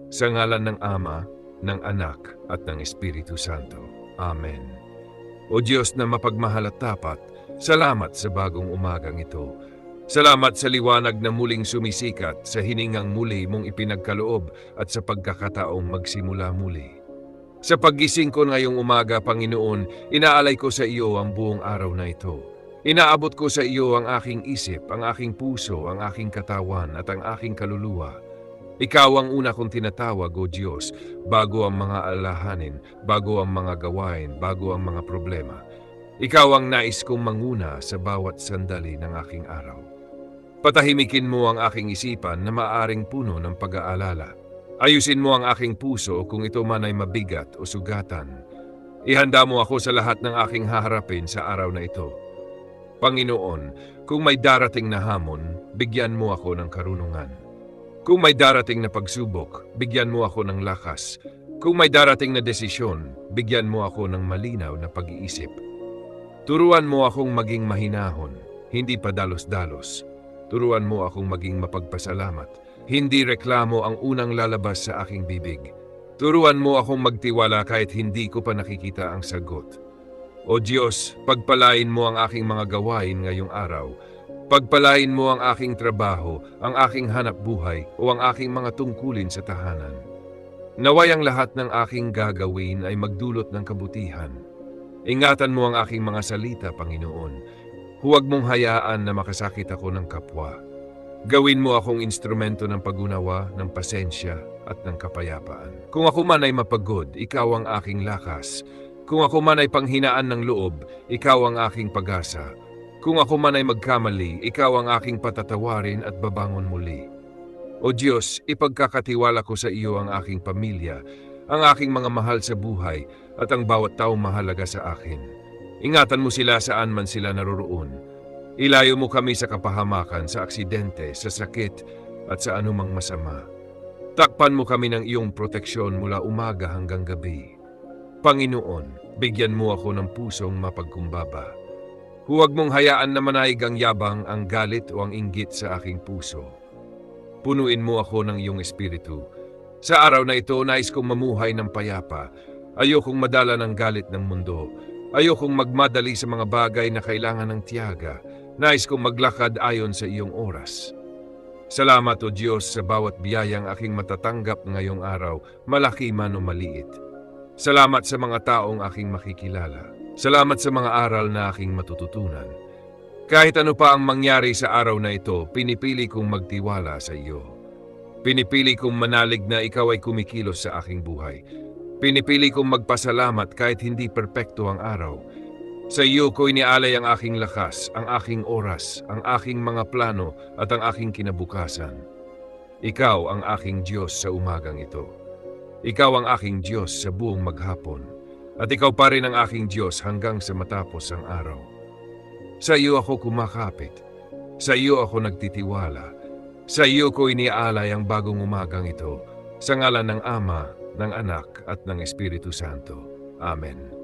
Sa ngalan ng Ama, ng Anak, at ng Espiritu Santo. Amen. O Diyos na mapagmahal at tapat, salamat sa bagong umagang ito. Salamat sa liwanag na muling sumisikat, sa hiningang muli mong ipinagkaloob at sa pagkakataong magsimula muli. Sa paggising ko ngayong umaga, Panginoon, inaalay ko sa iyo ang buong araw na ito. Inaabot ko sa iyo ang aking isip, ang aking puso, ang aking katawan at ang aking kaluluwa. Ikaw ang una kong tinatawag, O Diyos, bago ang mga alalahanin, bago ang mga gawain, bago ang mga problema. Ikaw ang nais kong manguna sa bawat sandali ng aking araw. Patahimikin mo ang aking isipan na maaring puno ng pag-aalala. Ayusin mo ang aking puso kung ito man ay mabigat o sugatan. Ihanda mo ako sa lahat ng aking haharapin sa araw na ito. Panginoon, kung may darating na hamon, bigyan mo ako ng karunungan. Kung may darating na pagsubok, bigyan mo ako ng lakas. Kung may darating na desisyon, bigyan mo ako ng malinaw na pag-iisip. Turuan mo akong maging mahinahon, hindi padalos-dalos. Turuan mo akong maging mapagpasalamat, hindi reklamo ang unang lalabas sa aking bibig. Turuan mo akong magtiwala kahit hindi ko pa nakikita ang sagot. O Diyos, pagpalain mo ang aking mga gawain ngayong araw. Pagpalain mo ang aking trabaho, ang aking hanap buhay o ang aking mga tungkulin sa tahanan. Naway ang lahat ng aking gagawin ay magdulot ng kabutihan. Ingatan mo ang aking mga salita, Panginoon. Huwag mong hayaan na makasakit ako ng kapwa. Gawin mo akong instrumento ng pag-unawa, ng pasensya at ng kapayapaan. Kung ako man ay mapagod, ikaw ang aking lakas. Kung ako man ay panghinaan ng loob, ikaw ang aking pag-asa. Kung ako man ay magkamali, ikaw ang aking patatawarin at babangon muli. O Diyos, ipagkakatiwala ko sa iyo ang aking pamilya, ang aking mga mahal sa buhay, at ang bawat taong mahalaga sa akin. Ingatan mo sila saan man sila naroroon. Ilayo mo kami sa kapahamakan, sa aksidente, sa sakit, at sa anumang masama. Takpan mo kami ng iyong proteksyon mula umaga hanggang gabi. Panginoon, bigyan mo ako ng pusong mapagkumbaba. Huwag mong hayaan na manaig ang yabang, ang galit o ang inggit sa aking puso. Punuin mo ako ng iyong espiritu. Sa araw na ito, nais kong mamuhay ng payapa. Ayokong madala ng galit ng mundo. Ayokong magmadali sa mga bagay na kailangan ng tiyaga. Nais kong maglakad ayon sa iyong oras. Salamat, O Diyos, sa bawat biyayang aking matatanggap ngayong araw, malaki man o maliit. Salamat sa mga taong aking makikilala. Salamat sa mga aral na aking matututunan. Kahit ano pa ang mangyari sa araw na ito, pinipili kong magtiwala sa iyo. Pinipili kong manalig na ikaw ay kumikilos sa aking buhay. Pinipili kong magpasalamat kahit hindi perpekto ang araw. Sa iyo ko inialay ang aking lakas, ang aking oras, ang aking mga plano at ang aking kinabukasan. Ikaw ang aking Diyos sa umagang ito. Ikaw ang aking Diyos sa buong maghapon. At ikaw pa rin ang aking Diyos hanggang sa matapos ang araw. Sa iyo ako kumakapit. Sa iyo ako nagtitiwala. Sa iyo ko iniaalay ang bagong umagang ito. Sa ngalan ng Ama, ng Anak at ng Espiritu Santo. Amen.